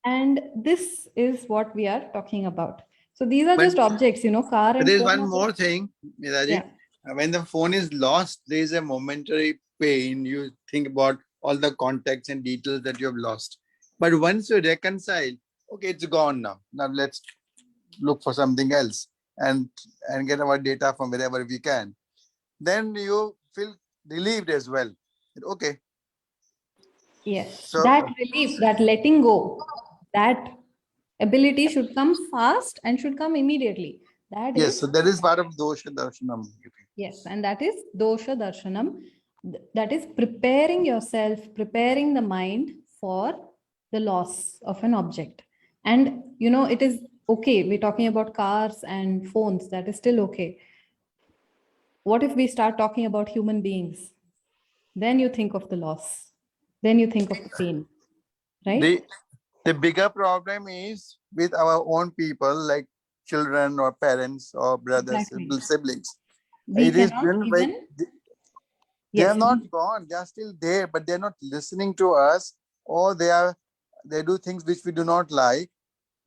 And this is what we are talking about. So these are But just objects, car But and there's phone one are more just, thing, Miraji. yeah. When the phone is lost, there is a momentary pain. You think about all the contacts and details that you have lost. But once you reconcile, okay, it's gone now. Now let's look for something else and get our data from wherever we can. Then you feel relieved as well. Okay. Yes, So that relief, that letting go, that ability should come fast and should come immediately. That yes, is, so that is part of dosha darshanam. yes, and that is dosha darshanam. That is preparing yourself, preparing the mind for the loss of an object. And, it is okay. We're talking about cars and phones. That is still okay. What if we start talking about human beings? Then you think of the loss. Then you think of the pain, right? The bigger problem is with our own people, like children or parents or brothers, Exactly. siblings. We It is cannot been like even, they are yes, not gone; they are still there, but they're not listening to us, or they do things which we do not like.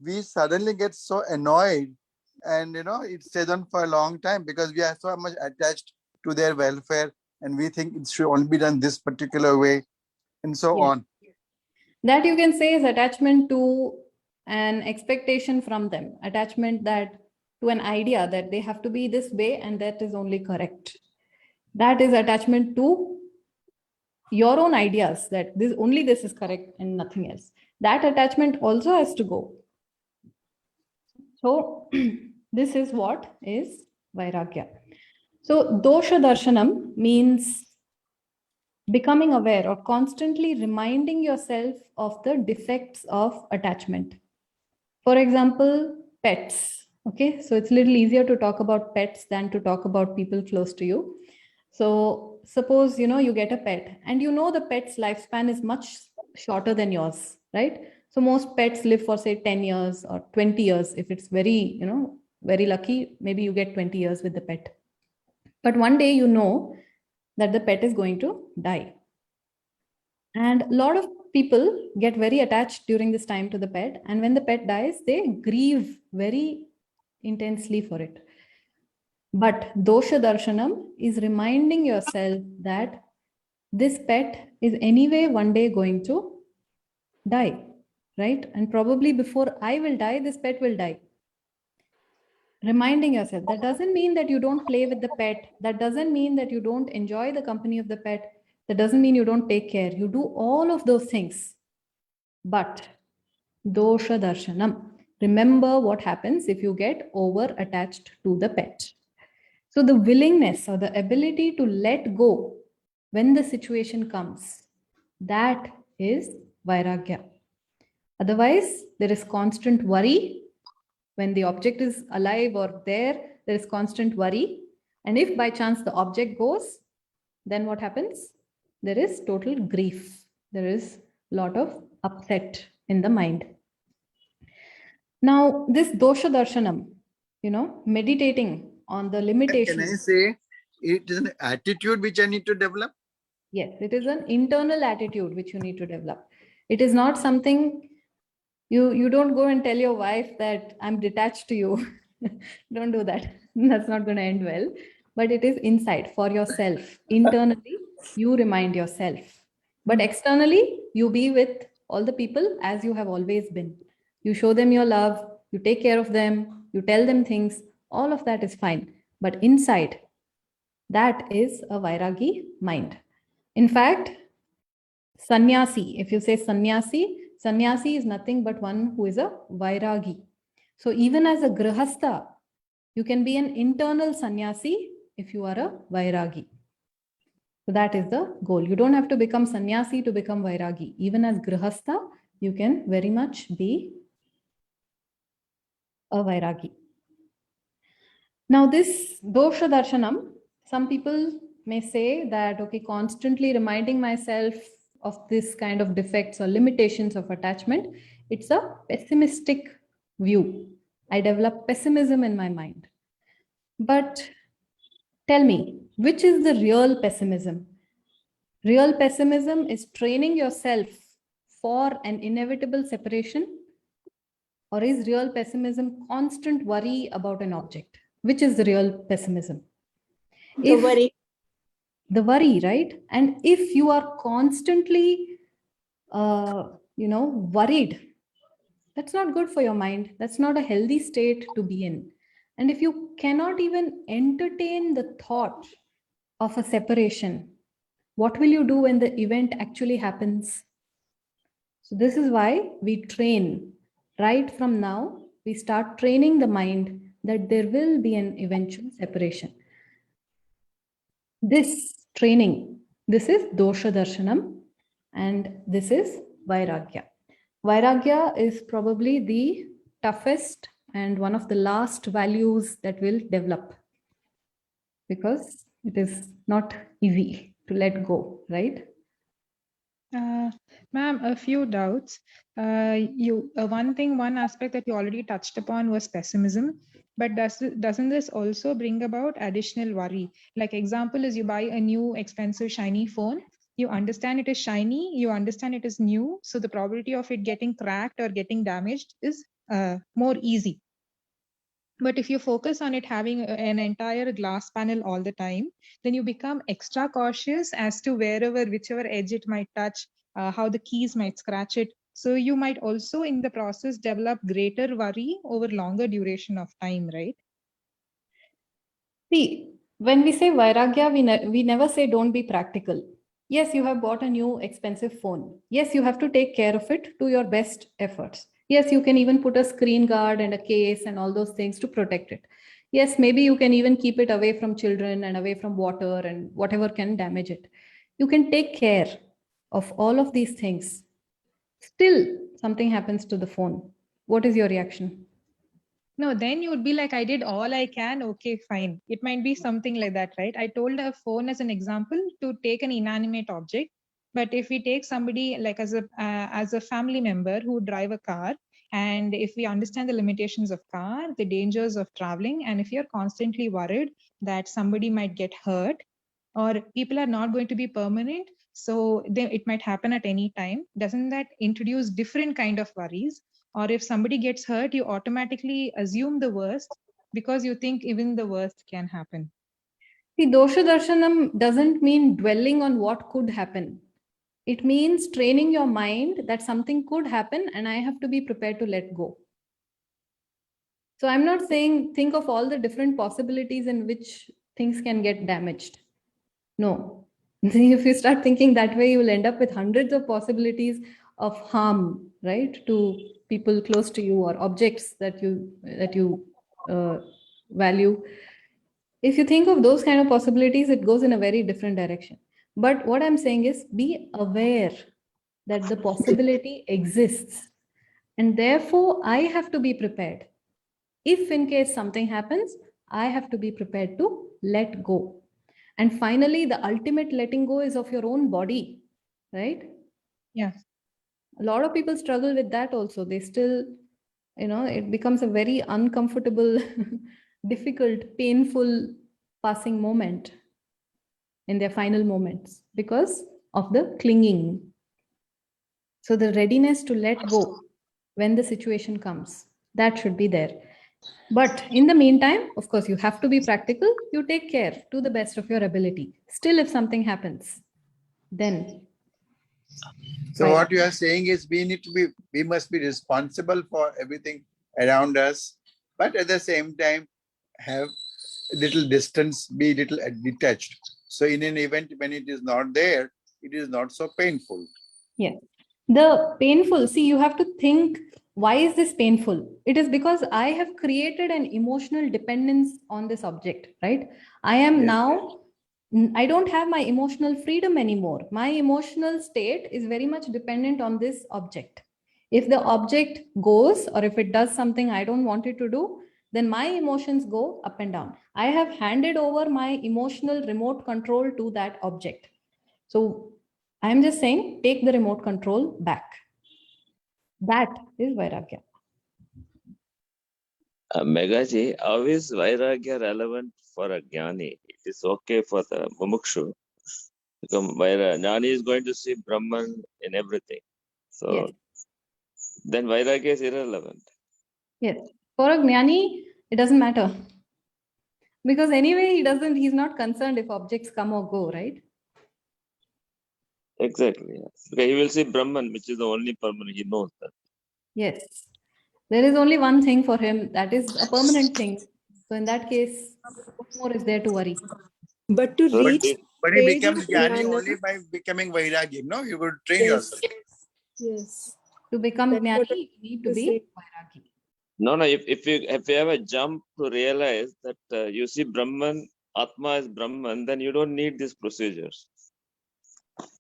We suddenly get so annoyed, and it stays on for a long time because we are so much attached to their welfare, and we think it should only be done this particular way, and so yes. on. That you can say is attachment to an expectation from them, attachment that to an idea that they have to be this way and that is only correct. That is attachment to your own ideas that this is correct and nothing else. That attachment also has to go. So this is what is Vairagya. So dosha darshanam means becoming aware or constantly reminding yourself of the defects of attachment. For example, pets. Okay, so it's a little easier to talk about pets than to talk about people close to you. So suppose you get a pet and the pet's lifespan is much shorter than yours, right? So most pets live for say 10 years or 20 years. If it's very, very lucky, maybe you get 20 years with the pet. But one day that the pet is going to die. And a lot of people get very attached during this time to the pet. And when the pet dies, they grieve very intensely for it. But dosha darshanam is reminding yourself that this pet is anyway one day going to die, right? And probably before I will die, this pet will die. Reminding yourself. That doesn't mean that you don't play with the pet. That doesn't mean that you don't enjoy the company of the pet. That doesn't mean you don't take care. You do all of those things. But dosha darshanam. Remember what happens if you get over attached to the pet. So the willingness or the ability to let go when the situation comes, that is vairagya. Otherwise, there is constant worry. When the object is alive or there is constant worry. And if by chance the object goes, then what happens? There is total grief. There is a lot of upset in the mind. Now, this dosha darshanam, meditating on the Can I limitations. say it is an attitude which I need to develop? Yes, it is an internal attitude which you need to develop. It is not something you don't go and tell your wife that I'm detached to you. Don't do that. That's not going to end well. But it is inside for yourself. Internally, you remind yourself. But externally, you be with all the people as you have always been. You show them your love, you take care of them, you tell them things. All of that is fine. But inside, that is a Vairagi mind. In fact, sannyasi, if you say sannyasi is nothing but one who is a Vairagi. So even as a grihastha, you can be an internal sannyasi if you are a Vairagi. So that is the goal. You don't have to become sannyasi to become Vairagi. Even as grihastha, you can very much be a Vairagi. Now this dosha darshanam, some people may say that, okay, constantly reminding myself of this kind of defects or limitations of attachment, it's a pessimistic view. I develop pessimism in my mind. But tell me, which is the real pessimism? Real pessimism is training yourself for an inevitable separation, or is real pessimism constant worry about an object? Which is the real pessimism? The worry. The worry, right? And if you are constantly worried, that's not good for your mind. That's not a healthy state to be in. And if you cannot even entertain the thought of a separation, what will you do when the event actually happens? So this is why we train. Right from now, we start training the mind that there will be an eventual separation. This training, this is dosha darshanam, and this is vairagya. Vairagya is probably the toughest and one of the last values that will develop, because it is not easy to let go, right? Ma'am, a few doubts. One aspect that you already touched upon was pessimism, but doesn't this also bring about additional worry? Like example is you buy a new expensive shiny phone, you understand it is shiny, you understand it is new, so the probability of it getting cracked or getting damaged is more easy. But if you focus on it having an entire glass panel all the time, then you become extra cautious as to whichever edge it might touch, how the keys might scratch it. So you might also in the process develop greater worry over longer duration of time, right? See, when we say vairagya, we never say don't be practical. Yes, you have bought a new expensive phone. Yes, you have to take care of it to your best efforts. Yes, you can even put a screen guard and a case and all those things to protect it. Yes, maybe you can even keep it away from children and away from water and whatever can damage it. You can take care of all of these things. Still, something happens to the phone. What is your reaction? No, then you would be like, I did all I can. Okay, fine. It might be something like that, right? I told a phone as an example to take an inanimate object. But if we take somebody like as a family member who drive a car, and if we understand the limitations of car, the dangers of traveling, and if you're constantly worried that somebody might get hurt or people are not going to be permanent, so it might happen at any time, doesn't that introduce different kind of worries? Or if somebody gets hurt, you automatically assume the worst because you think even the worst can happen. See, dosha darshanam doesn't mean dwelling on what could happen. It means training your mind that something could happen and I have to be prepared to let go. So I'm not saying think of all the different possibilities in which things can get damaged. No. If you start thinking that way, you will end up with hundreds of possibilities of harm, right, to people close to you or objects that you value. If you think of those kind of possibilities, it goes in a very different direction. But what I'm saying is be aware that the possibility exists. And therefore, I have to be prepared. If in case something happens, I have to be prepared to let go. And finally, the ultimate letting go is of your own body, right? Yeah. A lot of people struggle with that also. They still, it becomes a very uncomfortable, difficult, painful passing moment in their final moments because of the clinging. So the readiness to let go when the situation comes, that should be there. But in the meantime, of course, you have to be practical. You take care to the best of your ability. Still, if something happens, then. So what you are saying is we must be responsible for everything around us, but at the same time have a little distance, be little detached. So in an event when it is not there, it is not so painful. Yes. The painful, see, you have to think, why is this painful? It is because I have created an emotional dependence on this object, right? I am now, I don't have my emotional freedom anymore. My emotional state is very much dependent on this object. If the object goes or if it does something I don't want it to do, then my emotions go up and down. I have handed over my emotional remote control to that object. So I'm just saying, take the remote control back. That is Vairagya. Megaji, how is Vairagya relevant for a Jnani? It is okay for the Mumukshu. Because Jnani is going to see Brahman in everything. So Yes. then Vairagya is irrelevant. Yes. For a Jnani, it doesn't matter. Because anyway, he's not concerned if objects come or go, right? Exactly. Yes. Because he will see Brahman, which is the only permanent. He knows that. Yes. There is only one thing for him, that is a permanent thing. So in that case, what more is there to worry? But to So reach But he stage of becomes jnani jnana, only by becoming vairagi. No, you could train yes, yourself. yes, To become that's what I Jnani, you need to to be say. Vairagi. no. If you have a jump to realize that you see Brahman, Atma is Brahman, then you don't need these procedures.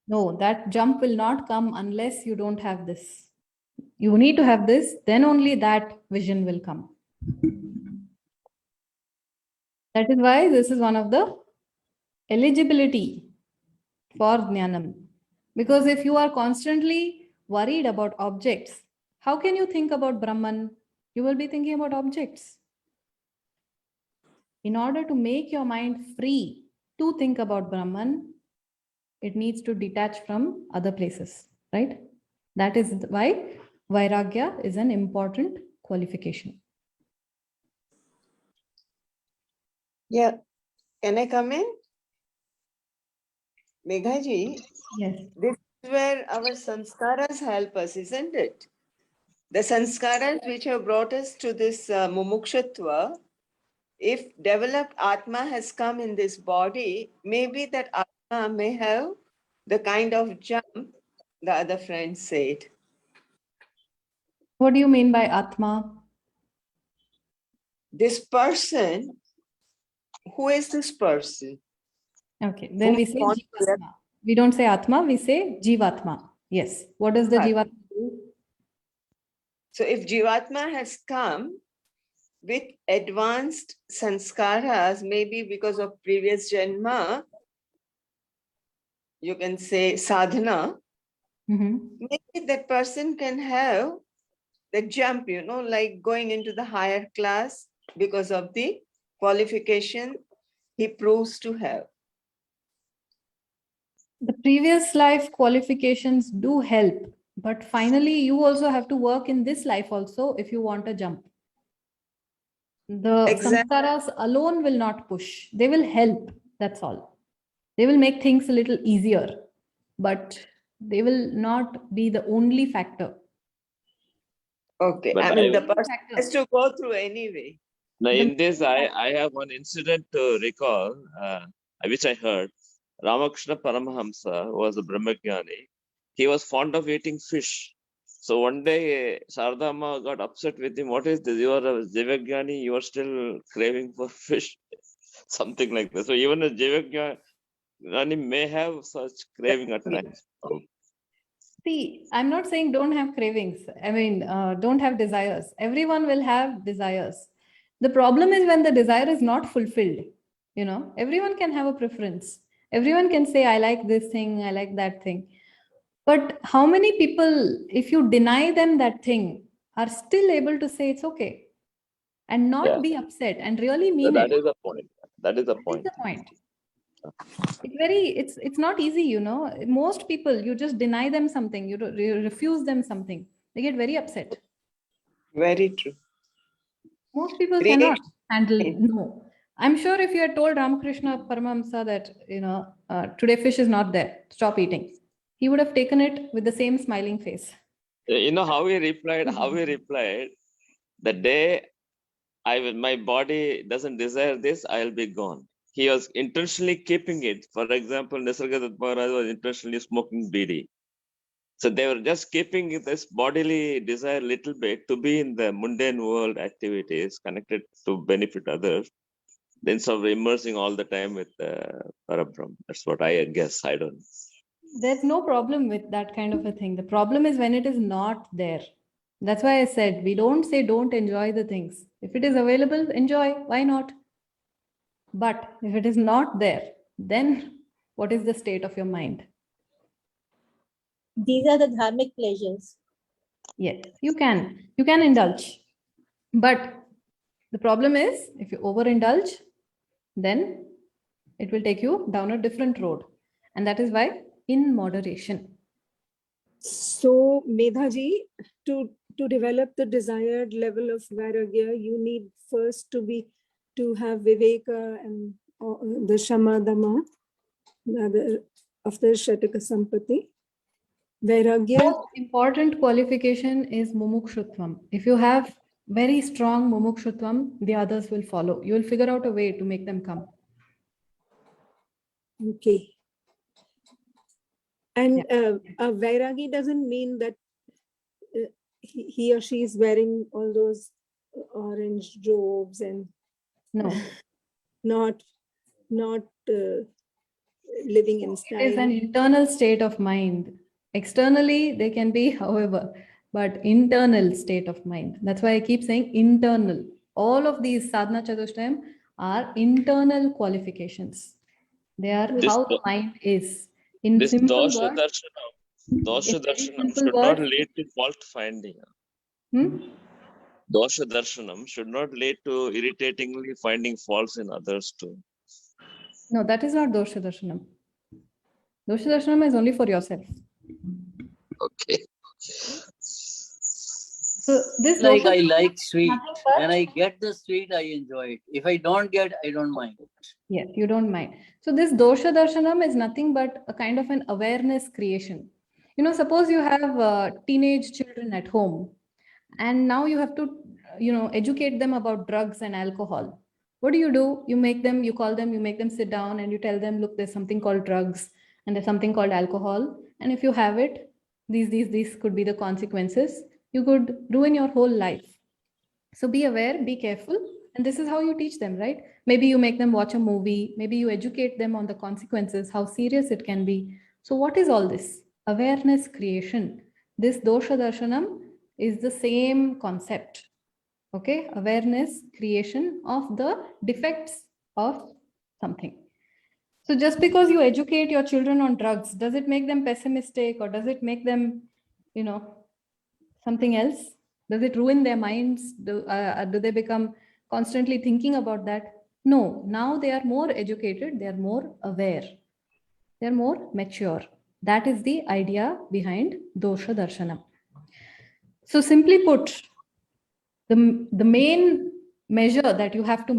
No, that jump will not come unless you don't have this. You need to have this, then only that vision will come. That is why this is one of the eligibility for Jnanam. Because if you are constantly worried about objects, how can you think about Brahman? You will be thinking about objects. In order to make your mind free to think about Brahman, it needs to detach from other places, right? That is why Vairagya is an important qualification. Yeah, can I come in? Meghaji, Yes. this is where our sanskaras help us, isn't it? The sanskaras which have brought us to this mumukshatva, if developed Atma has come in this body, maybe that Atma may have the kind of jump the other friend said. What do you mean by Atma? This person, who is this person? Okay, then we say Whom we want to Jivatma. We don't say Atma, we say Jivatma. Yes. What does the represent. Jivatma do? So if Jivatma has come with advanced sanskaras, maybe because of previous janma, you can say sadhana, maybe that person can have the jump, like going into the higher class because of the qualification he proves to have. The previous life qualifications do help, but finally you also have to work in this life also if you want a jump. The Exactly. samskaras alone will not push. They will help. That's all. They will make things a little easier, but they will not be the only factor. Okay. But I I mean, the person has to go through anyway. now in this, I have one incident to recall, which I heard. Ramakrishna Paramahamsa was a Brahmagyani. He was fond of eating fish. So one day, Sardama got upset with him. What is this? You are a Jivagyani, you are still craving for fish. Something like that. So even a Jivagyani may have such craving at times. See, I'm not saying don't have cravings. I mean, don't have desires. Everyone will have desires. The problem is when the desire is not fulfilled. Everyone can have a preference. Everyone can say, I like this thing, I like that thing. But how many people, if you deny them that thing, are still able to say it's okay and not be upset and really mean That it? is the point. That is the point. That's the point. It's not easy, Most people, you just deny them something, you refuse them something, they get very upset. Very true. Most people cannot handle no. I'm sure if you had told Ramakrishna Paramahamsa that today fish is not there, stop eating, he would have taken it with the same smiling face. You know how he replied? The day my body doesn't desire this, I'll be gone. He was intentionally keeping it. For example, Nisargadatta Maharaj was intentionally smoking bidi. So they were just keeping this bodily desire little bit to be in the mundane world activities connected to benefit others, instead of immersing all the time with Parabrahm. That's what I guess. I don't know. There's no problem with that kind of a thing. The problem is when it is not there. That's why I said we don't say don't enjoy the things. If it is available, enjoy. Why not? But if it is not there, then what is the state of your mind? These are the dharmic pleasures. Yes, you can indulge. But The problem is if you overindulge, then it will take you down a different road. And that is why in moderation. So, Medhaji, to develop the desired level of vairagya, you need first to have viveka and the shama dhamma, of the shataka sampati. Vairagya. Most important qualification is mumukshutvam. If you have very strong mumukshutvam, the others will follow. You will figure out a way to make them come. Okay. And a vairagi doesn't mean that he or she is wearing all those orange robes and no, not living in style. It is an internal state of mind. Externally, they can be however, but internal state of mind. That's why I keep saying internal. All of these sadhana chatushtayam are internal qualifications. They are how the mind is. In This simple dosha words, darshanam simple should not words. lead to fault finding. Dosha darshanam should not lead to irritatingly finding faults in others too. No, that is not dosha darshanam. Dosha darshanam is only for yourself. Okay. So this Like dosha I like sweet. nothing but- When I get the sweet, I enjoy it. If I don't get, I don't mind. Yes, you don't mind. So this dosha darshanam is nothing but a kind of an awareness creation. You know, suppose you have teenage children at home, and now you have to, educate them about drugs and alcohol. What do? You make them, you call them, you make them sit down, and you tell them, look, there's something called drugs, and there's something called alcohol, and if you have it, these could be the consequences. You could ruin your whole life. So be aware, be careful. And this is how you teach them, right? Maybe you make them watch a movie. Maybe you educate them on the consequences, how serious it can be. So what is all this? Awareness creation. This dosha darshanam is the same concept. Okay? Awareness creation of the defects of something. So just because you educate your children on drugs, does it make them pessimistic or does it make them, something else? Does it ruin their minds? Do they become constantly thinking about that? No, now they are more educated, they are more aware, they are more mature. That is the idea behind dosha darshanam. So simply put, the main measure that you have to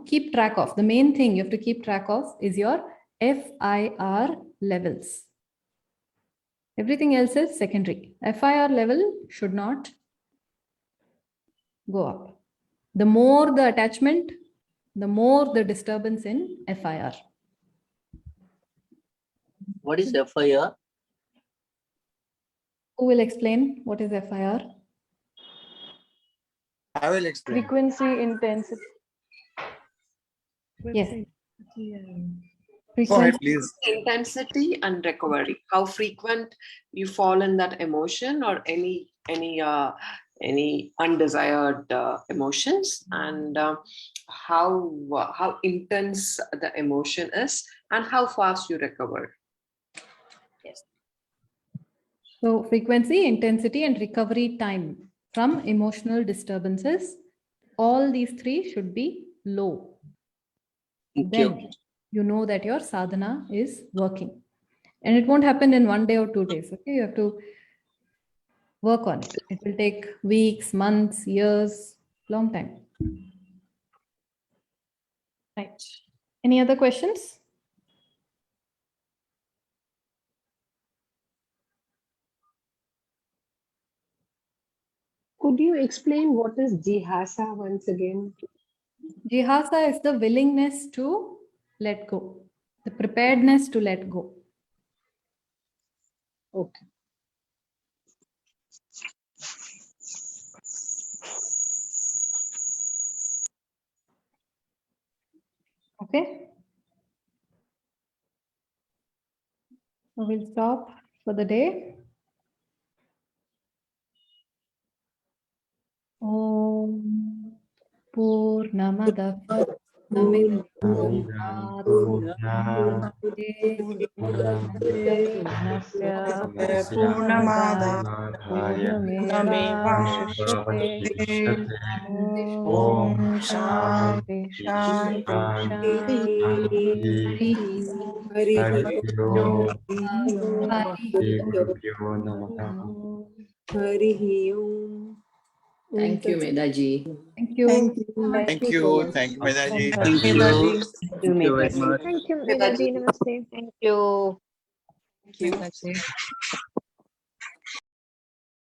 keep track of, the main thing you have to keep track of is your FIR levels. Everything else is secondary. FIR level should not go up. The more the attachment, the more the disturbance in FIR. What is FIR? Who will explain what is FIR? I will explain. Frequency, intensity. Yes. Go ahead, please. Intensity and recovery. How frequent you fall in that emotion or any undesired emotions, and how intense the emotion is, and how fast you recover. Yes. So frequency, intensity, and recovery time from emotional disturbances. All these three should be low. Then you know that your sadhana is working. And it won't happen in 1 day or 2 days. Okay, you have to work on it. It will take weeks, months, years, long time. Right. Any other questions? Could you explain what is jihasa once again? Jihasa is the willingness to let go, the preparedness to let go. Okay. Okay. So we'll stop for the day. Om Purnamada पूर्णात् पूर्णमुदच्यते पूर्णस्य पूर्णमादाय पूर्णमेवावशिष्यते ॐ शान्ति शान्ति शान्ति Hari Om Hari Om. Thank you, Medaji. Thank you. Thank you. Thank you. Thank you, Medaji. Thank you. Thank you, Thank you very Medaji. much. Thank you, Medaji. Namaste. Thank you. Thank you. Medaji.